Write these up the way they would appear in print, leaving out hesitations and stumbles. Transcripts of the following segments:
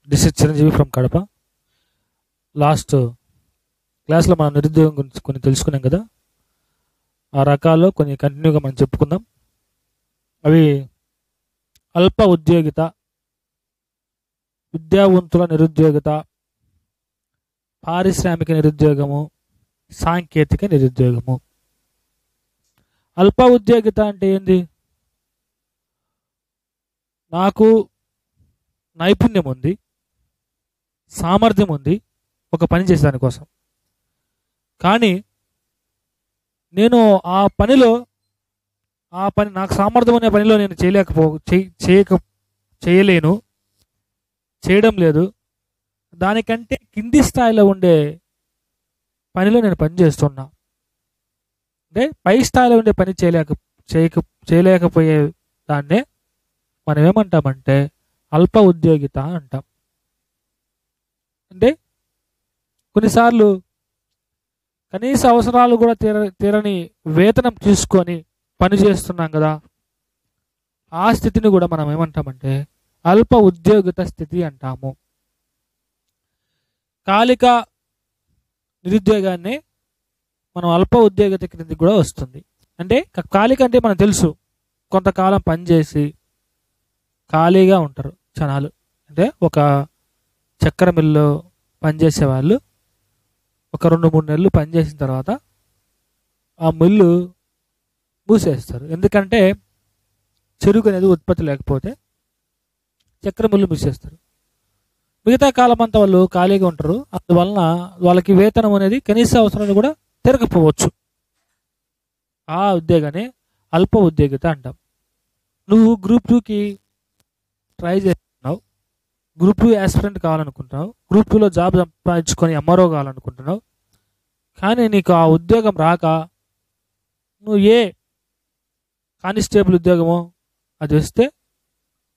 This is Chiranjeevi from Kadapa. Last క్లాస్లో మనం నిరుద్యోగం గురించి కొన్ని తెలుసుకున్నాం కదా. ఆ రకాల్లో కొన్ని కంటిన్యూగా మనం చెప్పుకుందాం. అవి అల్ప ఉద్యోగిత, విద్యావంతుల నిరుద్యోగిత, పారిశ్రామిక నిరుద్యోగము, సాంకేతిక నిరుద్యోగము. అల్ప ఉద్యోగిత అంటే ఏంది? నాకు నైపుణ్యం ఉంది, సామర్థ్యం ఉంది ఒక పని చేసేదానికోసం, కానీ నేను ఆ పని నాకు సామర్థ్యం అనే పనిలో నేను చేయలేను, చేయడం లేదు. దానికంటే కింది స్థాయిలో ఉండే పనిలో నేను పని చేస్తున్నా. అంటే పై స్థాయిలో ఉండే పని చేయలేకపోయే దాన్నే మనం ఏమంటామంటే అల్ప ఉద్యోగిత అంటాం. అంటే కొన్నిసార్లు కనీస అవసరాలు కూడా తీరని వేతనం తీసుకొని పని చేస్తున్నాం కదా, ఆ స్థితిని కూడా మనం ఏమంటామంటే అల్ప ఉద్యోగిత స్థితి అంటాము. కాలిక నిరుద్యోగాన్ని మనం అల్ప ఉద్యోగిత క్రిందికి కూడా వస్తుంది. అంటే కాలిక అంటే మనకు తెలుసు, కొంతకాలం పనిచేసి ఖాళీగా ఉంటారు జనాలు. అంటే ఒక చక్కెర మిల్లులో పనిచేసే వాళ్ళు ఒక 2-3 నెలలు పనిచేసిన తర్వాత ఆ మిల్లు మూసేస్తారు. ఎందుకంటే చెరుకు అనేది ఉత్పత్తి లేకపోతే చక్కెర మిల్లు మూసేస్తారు. మిగతా కాలం అంతా వాళ్ళు ఖాళీగా ఉంటారు. అందువలన వాళ్ళకి వేతనం అనేది కనీస అవసరాలు కూడా తిరగకపోవచ్చు. ఆ ఉద్యోగాన్ని అల్ప ఉద్యోగిత అంటాం. నువ్వు గ్రూప్ 2కి ట్రై చేస్తున్నావు, గ్రూప్ 2 యాస్పిరెంట్ కావాలనుకుంటున్నావు, గ్రూప్ 2లో జాబ్ సంపాదించుకొని ఎంఆర్ఓ కావాలనుకుంటున్నావు. కానీ నీకు ఆ ఉద్యోగం రాక నువ్వు ఏ కానిస్టేబుల్ ఉద్యోగమో అది వస్తే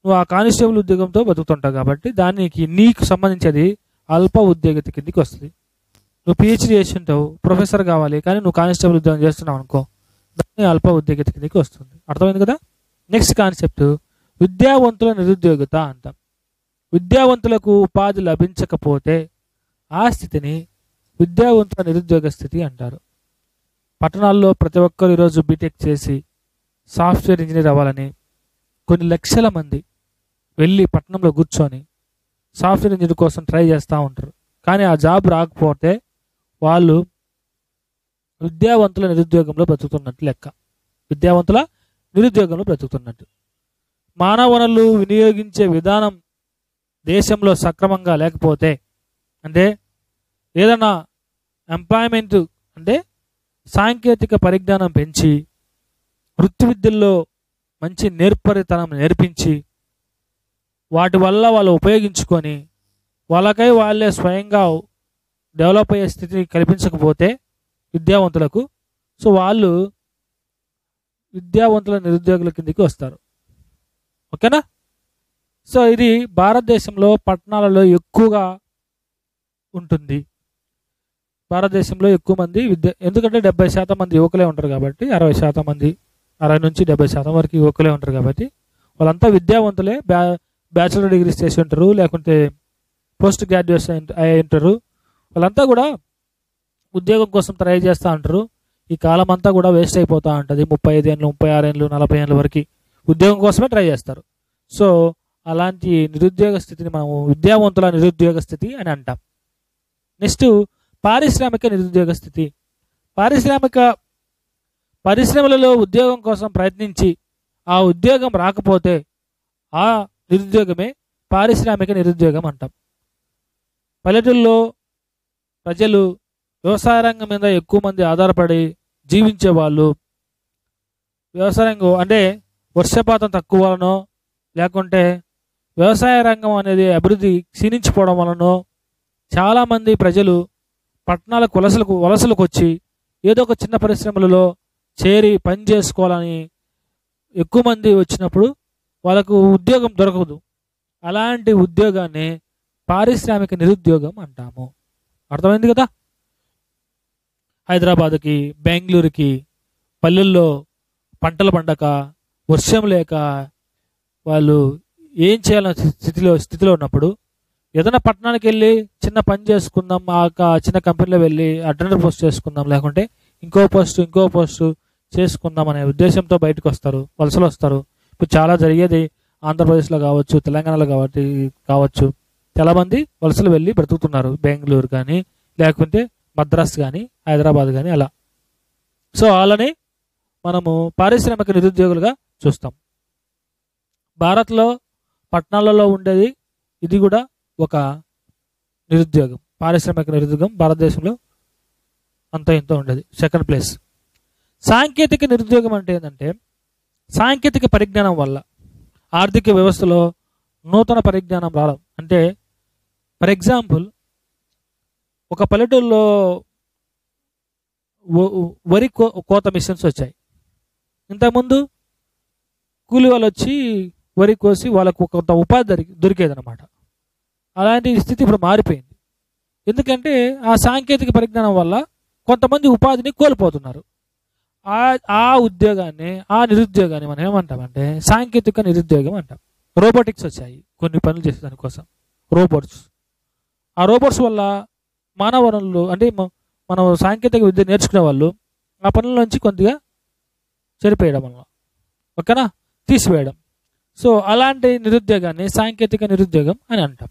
నువ్వు ఆ కానిస్టేబుల్ ఉద్యోగంతో బతుకుతుంటావు. కాబట్టి దానికి నీకు సంబంధించేది అల్ప ఉద్యోగిత కిందికి వస్తుంది. నువ్వు పిహెచ్డీ చేసి ఉంటావు, ప్రొఫెసర్ కావాలి, కానీ నువ్వు కానిస్టేబుల్ ఉద్యోగం చేస్తున్నావు అనుకో, దాన్ని అల్ప ఉద్యోగిత కిందికి వస్తుంది. అర్థమైంది కదా. నెక్స్ట్ కాన్సెప్ట్ విద్యావంతుల నిరుద్యోగిత అంటాం. విద్యావంతులకు ఉపాధి లభించకపోతే ఆ స్థితిని విద్యావంతుల నిరుద్యోగ స్థితి అంటారు. పట్టణాల్లో ప్రతి ఒక్కరు ఈరోజు బీటెక్ చేసి సాఫ్ట్వేర్ ఇంజనీర్ అవ్వాలని కొన్ని లక్షల మంది వెళ్ళి పట్టణంలో కూర్చొని సాఫ్ట్వేర్ ఇంజనీర్ కోసం ట్రై చేస్తూ ఉంటారు. కానీ ఆ జాబ్ రాకపోతే వాళ్ళు విద్యావంతుల నిరుద్యోగంలో బ్రతుకుతున్నట్టు లెక్క. విద్యావంతుల నిరుద్యోగంలో బ్రతుకుతున్నట్టు. మానవ వనరులు వినియోగించే విధానం దేశంలో సక్రమంగా లేకపోతే, అంటే ఏదైనా ఎంప్లాయ్మెంట్ అంటే సాంకేతిక పరిజ్ఞానం పెంచి వృత్తి విద్యల్లో మంచి నేర్పరితనం నేర్పించి వాటి వల్ల వాళ్ళు ఉపయోగించుకొని వాళ్ళకై వాళ్ళే స్వయంగా డెవలప్ అయ్యే స్థితిని కల్పించకపోతే విద్యావంతులకు, సో వాళ్ళు విద్యావంతుల నిరుద్యోగుల కిందకి వస్తారు. ఓకేనా. సో ఇది భారతదేశంలో పట్టణాలలో ఎక్కువగా ఉంటుంది. భారతదేశంలో ఎక్కువ మంది ఎందుకంటే 70% మంది యువకులే ఉంటారు కాబట్టి, 60% మంది, 60 నుంచి 70% వరకు యువకులే ఉంటారు కాబట్టి వాళ్ళంతా విద్యావంతులే. బ్యాచిలర్ డిగ్రీస్ చేసి ఉంటారు, లేకుంటే పోస్ట్ గ్రాడ్యుయేషన్ అయి ఉంటారు. వాళ్ళంతా కూడా ఉద్యోగం కోసం ట్రై చేస్తూ ఉంటారు. ఈ కాలం అంతా కూడా వేస్ట్ అయిపోతూ ఉంటుంది. 35 ఏళ్ళు, 36 ఏళ్ళు, 40 ఏళ్ళ వరకు ఉద్యోగం కోసమే ట్రై చేస్తారు. సో అలాంటి నిరుద్యోగ స్థితిని మనము విద్యావంతుల నిరుద్యోగ స్థితి అని అంటాం. నెక్స్ట్ పారిశ్రామిక నిరుద్యోగ స్థితి. పరిశ్రమలలో ఉద్యోగం కోసం ప్రయత్నించి ఆ ఉద్యోగం రాకపోతే ఆ నిరుద్యోగమే పారిశ్రామిక నిరుద్యోగం అంటాం. పల్లెటూళ్ళలో ప్రజలు వ్యవసాయ రంగం మీద ఎక్కువ మంది ఆధారపడి జీవించే వాళ్ళు. వ్యవసాయ రంగం అంటే వర్షపాతం తక్కువ వలనో, లేకుంటే వ్యవసాయ రంగం అనేది అభివృద్ధి క్షీణించిపోవడం వలనో చాలామంది ప్రజలు పట్టణాలకు వలసలకు వచ్చి ఏదో ఒక చిన్న పరిశ్రమలలో చేరి పని చేసుకోవాలని ఎక్కువ మంది వచ్చినప్పుడు వాళ్ళకు ఉద్యోగం దొరకదు. అలాంటి ఉద్యోగాన్ని పారిశ్రామిక నిరుద్యోగం అంటాము. అర్థమైంది కదా. హైదరాబాద్కి, బెంగళూరుకి పల్లెల్లో పంటలు పండక, వర్షం లేక వాళ్ళు ఏం చేయాలన్న స్థితిలో ఉన్నప్పుడు ఏదైనా పట్టణానికి వెళ్ళి చిన్న పని చేసుకుందాం, చిన్న కంపెనీలో వెళ్ళి అటెండర్ పోస్ట్ చేసుకుందాం, లేకుంటే ఇంకో పోస్టు చేసుకుందాం అనే ఉద్దేశంతో బయటకు వస్తారు, వలసలు వస్తారు. ఇప్పుడు చాలా జరిగేది ఆంధ్రప్రదేశ్లో కావచ్చు, తెలంగాణలో కావచ్చు, చాలామంది వలసలు వెళ్ళి బ్రతుకుతున్నారు. బెంగళూరు కానీ, లేకుంటే మద్రాస్ కానీ, హైదరాబాద్ కానీ అలా. సో వాళ్ళని మనము పారిశ్రామిక నిరుద్యోగులుగా చూస్తాం. భారత్లో పట్టణాలలో ఉండేది ఇది కూడా ఒక నిరుద్యోగం, పారిశ్రామిక నిరుద్యోగం. భారతదేశంలో అంత ఇంత ఉండేది. Second place. సాంకేతిక నిరుద్యోగం అంటే ఏంటంటే, సాంకేతిక పరిజ్ఞానం వల్ల ఆర్థిక వ్యవస్థలో నూతన పరిజ్ఞానం రావడం. అంటే ఫర్ ఎగ్జాంపుల్, ఒక పల్లెటూరులో వరి కోత మిషన్స్ వచ్చాయి. ఇంతకుముందు కూలి వాళ్ళు వచ్చి వరి కోసి వాళ్ళకు కొంత ఉపాధి దొరికేదనమాట. అలాంటి స్థితి ఇప్పుడు మారిపోయింది. ఎందుకంటే ఆ సాంకేతిక పరిజ్ఞానం వల్ల కొంతమంది ఉపాధిని కోల్పోతున్నారు. ఆ ఉద్యోగాన్ని, ఆ నిరుద్యోగాన్ని మనం ఏమంటామంటే సాంకేతిక నిరుద్యోగం అంటాం. రోబోటిక్స్ వచ్చాయి కొన్ని పనులు చేసే దానికోసం, రోబోట్స్. ఆ రోబోట్స్ వల్ల మానవ వనరులు, అంటే మనం సాంకేతిక విద్య నేర్చుకునే వాళ్ళు ఆ పనుల నుంచి కొద్దిగా చెరిపేయడం వల్ల, ఓకేనా, తీసివేయడం. సో అలాంటి నిరుద్యోగాన్ని సాంకేతిక నిరుద్యోగం అని అంటాం.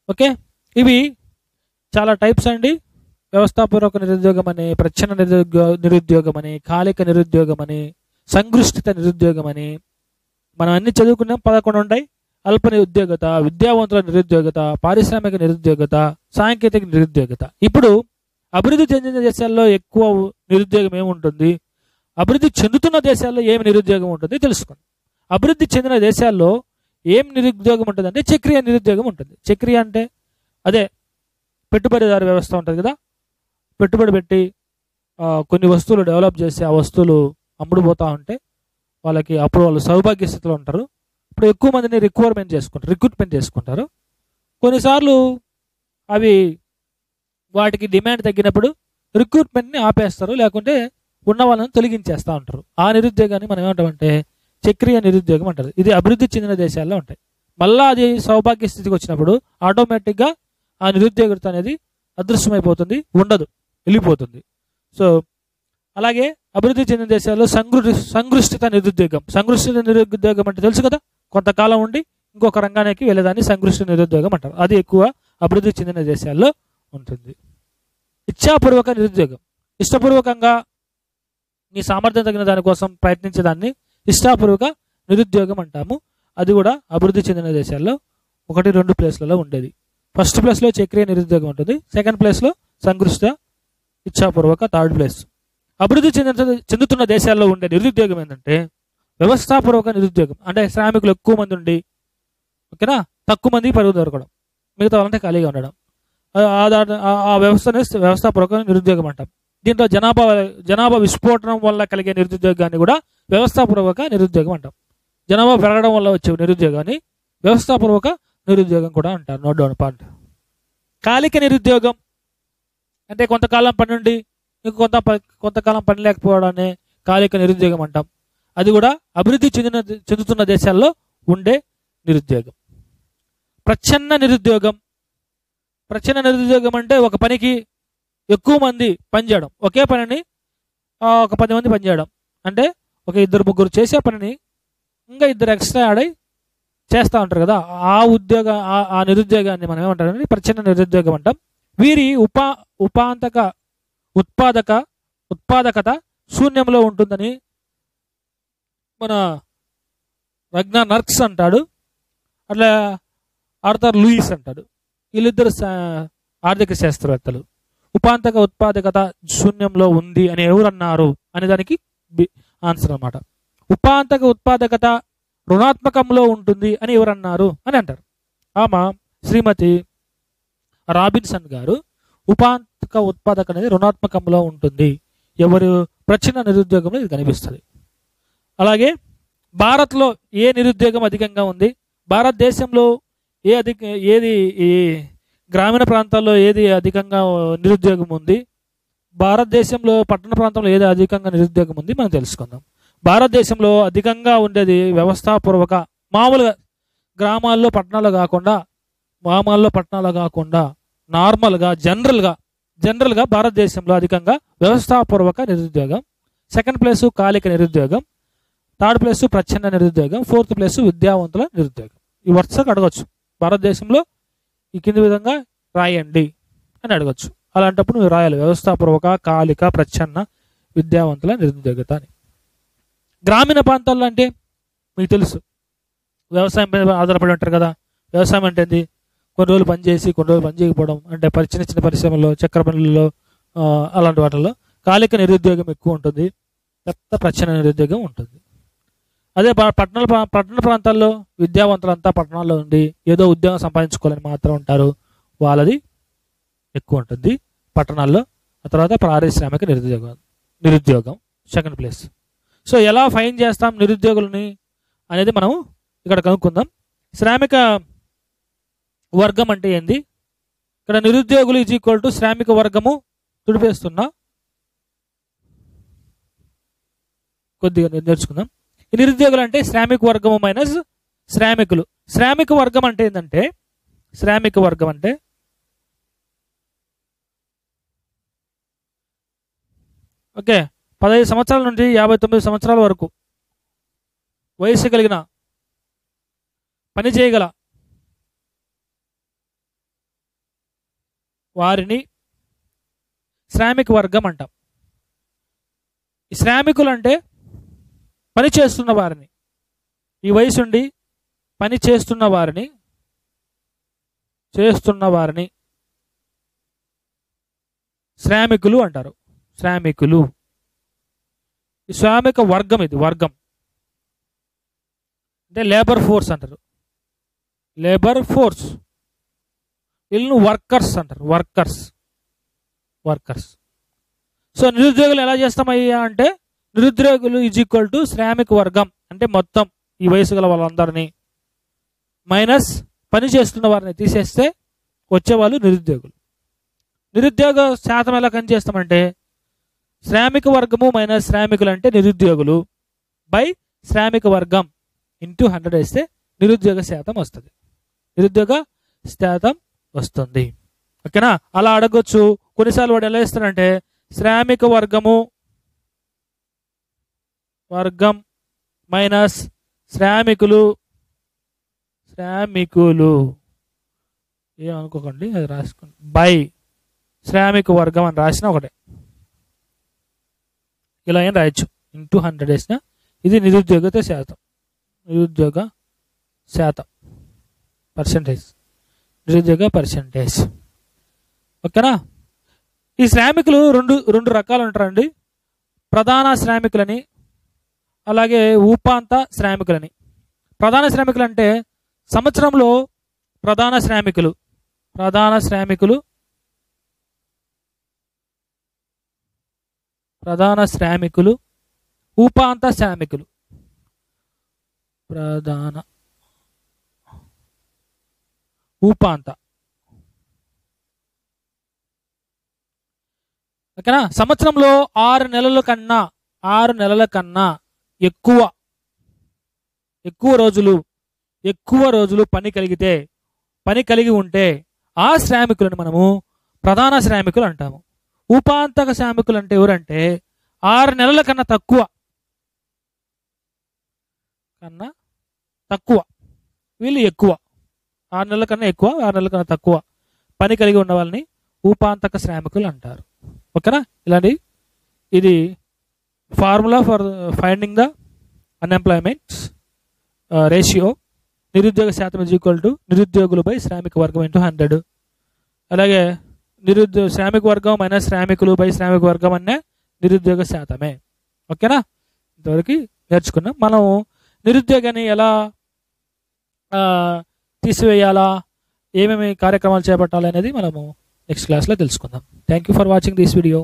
ఓకే, ఇవి చాలా టైప్స్ అండి. వ్యవస్థాపూర్వక నిరుద్యోగం అని, ప్రచ్ఛన్న నిరుద్యోగం అని, కాలిక నిరుద్యోగం అని, సంఘృష్టిత నిరుద్యోగం అని మనం అన్ని చదువుకున్నాం. 11 ఉంటాయి. అల్ప నిరుద్యోగత, విద్యావంతుల నిరుద్యోగత, పారిశ్రామిక నిరుద్యోగత, సాంకేతిక నిరుద్యోగత. ఇప్పుడు అభివృద్ధి చెందిన దేశాల్లో ఎక్కువ నిరుద్యోగం ఏముంటుంది, అభివృద్ధి చెందుతున్న దేశాల్లో ఏమి నిరుద్యోగం ఉంటుంది తెలుసుకోండి. అభివృద్ధి చెందిన దేశాల్లో ఏం నిరుద్యోగం ఉంటుంది అంటే చక్రీయ నిరుద్యోగం ఉంటుంది. చక్రీయ అంటే అదే పెట్టుబడిదారు వ్యవస్థ ఉంటుంది కదా. పెట్టుబడి పెట్టి కొన్ని వస్తువులు డెవలప్ చేసి ఆ వస్తువులు అమ్ముడుపోతూ ఉంటే వాళ్ళకి అప్పుడు వాళ్ళు సౌభాగ్య స్థితిలో ఉంటారు. ఇప్పుడు ఎక్కువ మందిని రిక్రూట్మెంట్ చేసుకుంటారు. కొన్నిసార్లు అవి వాటికి డిమాండ్ తగ్గినప్పుడు రిక్రూట్మెంట్ని ఆపేస్తారు, లేకుంటే ఉన్న వాళ్ళని తొలగించేస్తూ ఉంటారు. ఆ నిరుద్యోగాన్ని మనం ఏమంటామంటే చక్రీయ నిరుద్యోగం అంటారు. ఇది అభివృద్ధి చెందిన దేశాల్లో ఉంటాయి. మళ్ళీ అది సౌభాగ్య స్థితికి వచ్చినప్పుడు ఆటోమేటిక్గా ఆ నిరుద్యోగత అనేది అదృశ్యమైపోతుంది, ఉండదు, వెళ్ళిపోతుంది. సో అలాగే అభివృద్ధి చెందిన దేశాల్లో సంఘృష్టిత నిరుద్యోగం. సంఘృష్టిత నిరుద్యోగం అంటే తెలుసు కదా, కొంతకాలం ఉండి ఇంకొక రంగానికి వెళ్ళేదాన్ని సంఘృష్టిత నిరుద్యోగం అంటారు. అది ఎక్కువ అభివృద్ధి చెందిన దేశాల్లో ఉంటుంది. ఇచ్ఛాపూర్వక నిరుద్యోగం, ఇష్టపూర్వకంగా నీ సామర్థ్యం తగిన దానికోసం ప్రయత్నించేదాన్ని ఇష్టాపూర్వక నిరుద్యోగం అంటాము. అది కూడా అభివృద్ధి చెందిన దేశాల్లో 1-2 ప్లేస్లలో ఉండేది. ఫస్ట్ ప్లేస్లో చక్రీయ నిరుద్యోగం ఉంటుంది, సెకండ్ ప్లేస్లో సంఘృష్ట, ఇచ్ఛాపూర్వక థర్డ్ ప్లేస్. అభివృద్ధి చెందుతున్న దేశాల్లో ఉండే నిరుద్యోగం ఏంటంటే వ్యవస్థాపూర్వక నిరుద్యోగం. అంటే శ్రామికులు ఎక్కువ మంది ఉండి, ఓకేనా, తక్కువ మంది పరుగు దొరకడం, మిగతా వాళ్ళంటే ఖాళీగా ఉండడం. ఆ వ్యవస్థని వ్యవస్థాపూర్వక నిరుద్యోగం అంటాం. దీంట్లో జనాభా విస్ఫోటనం వల్ల కలిగే నిరుద్యోగాన్ని కూడా వ్యవస్థాపూర్వక నిరుద్యోగం అంటాం. జనాభా పెరగడం వల్ల వచ్చే నిరుద్యోగాన్ని వ్యవస్థాపూర్వక నిరుద్యోగం కూడా అంటారు. Note down point. కాలిక నిరుద్యోగం అంటే కొంతకాలం పని ఉండి కొంతకాలం పని లేకపోవడాన్ని కాలిక నిరుద్యోగం అంటాం. అది కూడా అభివృద్ధి చెందుతున్న దేశాల్లో ఉండే నిరుద్యోగం. ప్రచ్ఛన్న నిరుద్యోగం. ప్రచ్ఛన్న నిరుద్యోగం అంటే ఒక పనికి ఎక్కువ మంది పనిచేయడం, ఒకే పనిని ఒక 10 మంది పనిచేయడం. అంటే ఒక 2-3 చేసే పనిని ఇంకా 2 ఎక్స్ట్రా యాడ్ అయి చేస్తూ ఉంటారు కదా, ఆ నిరుద్యోగాన్ని మనం ఏమంటారంటే ప్రచ్ఛన్న నిరుద్యోగం అంటాం. వీరి ఉత్పాదకత శూన్యంలో ఉంటుందని మన రగ్నార్ నర్క్స్ అంటాడు, అట్లా ఆర్థర్ లూయిస్ అంటాడు. వీళ్ళిద్దరు ఆర్థిక శాస్త్రవేత్తలు. ఉత్పాదకత శూన్యంలో ఉంది అని ఎవరు అన్నారు అనే దానికి ఆన్సర్ అన్నమాట. ఉత్పాదకత రుణాత్మకంలో ఉంటుంది అని ఎవరు అన్నారు అని అంటారు. ఆమె శ్రీమతి రాబిన్సన్ గారు ఉత్పాదకత అనేది రుణాత్మకంలో ఉంటుంది, ఎవరు ప్రచ్ఛన్న నిరుద్యోగంలో ఇది కనిపిస్తుంది. అలాగే భారత్లో ఏ నిరుద్యోగం అధికంగా ఉంది, భారతదేశంలో ఏది ఈ గ్రామీణ ప్రాంతాల్లో ఏది అధికంగా నిరుద్యోగం ఉంది, భారతదేశంలో పట్టణ ప్రాంతంలో ఏది అధికంగా నిరుద్యోగం ఉంది మనం తెలుసుకుందాం. భారతదేశంలో అధికంగా ఉండేది వ్యవస్థాపూర్వక, మామూలుగా గ్రామాల్లో పట్టణాల్లో కాకుండా గ్రామాల్లో పట్టణాల్లో కాకుండా నార్మల్గా జనరల్గా భారతదేశంలో అధికంగా వ్యవస్థాపూర్వక నిరుద్యోగం, సెకండ్ ప్లేస్ కాలిక నిరుద్యోగం, థర్డ్ ప్లేస్ ప్రచ్ఛన్న నిరుద్యోగం, ఫోర్త్ ప్లేస్ విద్యావంతుల నిరుద్యోగం. ఈ వరుసగా అడగచ్చు భారతదేశంలో ఈ కింది విధంగా రాయండి అని అడగచ్చు. అలాంటప్పుడు నువ్వు రాయాలి వ్యవస్థాపూర్వక, కాలిక, ప్రచ్ఛన్న, విద్యావంతుల నిరుద్యోగత అని. గ్రామీణ ప్రాంతాల్లో అంటే మీకు తెలుసు వ్యవసాయం మీద ఆధారపడి ఉంటారు కదా. వ్యవసాయం అంటే ఏంది? కొన్ని రోజులు పని చేసి కొన్ని రోజులు పని చేయకపోవడం, అంటే చిన్న చిన్న పరిశ్రమల్లో, చక్కెర పనులలో, అలాంటి వాటిల్లో కాలిక నిరుద్యోగం ఎక్కువ ఉంటుంది, పెద్ద ప్రచ్ఛన్న నిరుద్యోగం ఉంటుంది. అదే పట్టణ ప్రాంతాల్లో విద్యావంతులంతా పట్టణాల్లో ఉండి ఏదో ఉద్యోగం సంపాదించుకోవాలని మాత్రం ఉంటారు, వాళ్ళది ఎక్కువ ఉంటుంది పట్టణాల్లో. ఆ తర్వాత పారిశ్రామిక నిరుద్యోగం సెకండ్ ప్లేస్. సో ఎలా ఫైన్ చేస్తాం నిరుద్యోగులని అనేది మనం ఇక్కడ కనుక్కుందాం. శ్రామిక వర్గం అంటే ఏంది? ఇక్కడ నిరుద్యోగులు ఈజ్ ఈక్వల్ టు శ్రామిక వర్గము, తుడిపేస్తున్నా కొద్దిగా నేర్చుకుందాం. ఈ నిరుద్యోగులు అంటే శ్రామిక వర్గము మైనస్ శ్రామికులు. శ్రామిక వర్గం అంటే ఏంటంటే, శ్రామిక వర్గం అంటే ఓకే 15 సంవత్సరాల నుండి 59 సంవత్సరాల వరకు వయసు కలిగిన పని చేయగల వారిని శ్రామిక వర్గం అంటాం. ఈ శ్రామికులు అంటే పని చేస్తున్న వారిని, ఈ వయసు ఉండి పని చేస్తున్న వారిని శ్రామికులు అంటారు. శ్రామికులు ఈ శ్రామిక వర్గం, ఇది వర్గం అంటే లేబర్ ఫోర్స్ అంటారు. లేబర్ ఫోర్స్ వీళ్ళను వర్కర్స్ అంటారు. వర్కర్స్. సో నిరుద్యోగులు ఎలా చేస్తామయ్యా అంటే, నిరుద్యోగులు ఈజ్ ఈక్వల్ టు శ్రామిక వర్గం అంటే మొత్తం ఈ వయసు గల వాళ్ళందరినీ మైనస్ పని చేస్తున్న వారిని తీసేస్తే వచ్చేవాళ్ళు నిరుద్యోగులు. నిరుద్యోగ శాతం ఎలా కని చేస్తామంటే, శ్రామిక వర్గము మైనస్ శ్రామికులు అంటే నిరుద్యోగులు బై శ్రామిక వర్గం ఇంటూ 100 వేస్తే నిరుద్యోగ శాతం వస్తుంది. నిరుద్యోగ శాతం వస్తుంది. ఓకేనా? అలా అడగొచ్చు. కొన్నిసార్లు వాడు ఎలా ఇస్తారంటే, శ్రామిక వర్గం మైనస్ శ్రామికులు ఏమనుకోకండి, అది రాసుకోండి, బై శ్రామిక వర్గం అని రాసిన ఒకటే, ఇలా ఏం రాయొచ్చు. ఇంటూ 100 వేసిన ఇది నిరుద్యోగ శాతం పర్సెంటేజ్. ఓకేనా? ఈ శ్రామికులు రెండు రకాలు ఉంటారండి. ప్రధాన శ్రామికులని, అలాగే ఉపాంత శ్రామికులని. ప్రధాన శ్రామికులు అంటే సంవత్సరంలో ప్రధాన శ్రామికులు, ఉపాంత శ్రామికులు. ఉపాంత. ఓకేనా? సంవత్సరంలో 6 నెలల కన్నా ఎక్కువ రోజులు పని కలిగి ఉంటే ఆ శ్రామికులను మనము ప్రధాన శ్రామికులు అంటాము. ఉపాంతక శ్రామికులు అంటే ఎవరంటే 6 నెలల కన్నా తక్కువ, వీళ్ళు ఎక్కువ. 6 నెలల కన్నా ఎక్కువ, 6 నెలల కన్నా తక్కువ పని కలిగి ఉన్న వాళ్ళని ఉపాంతక శ్రామికులు అంటారు. ఓకేనా? ఇది formula for finding the unemployment ratio. నిరుద్యోగ శాతం ఈజ్ ఈక్వల్ టు నిరుద్యోగులు బై శ్రామిక వర్గం ఇంటూ 100. అలాగే శ్రామిక వర్గం మైనస్ శ్రామికులు బై శ్రామిక వర్గం అనే నిరుద్యోగ శాతమే. ఓకేనా? ఇంతవరకు నేర్చుకున్నాం. మనం నిరుద్యోగాన్ని ఎలా తీసివేయాలా, ఏమేమి కార్యక్రమాలు చేపట్టాలి అనేది మనము నెక్స్ట్ క్లాస్లో తెలుసుకుందాం. Thank you for watching this video.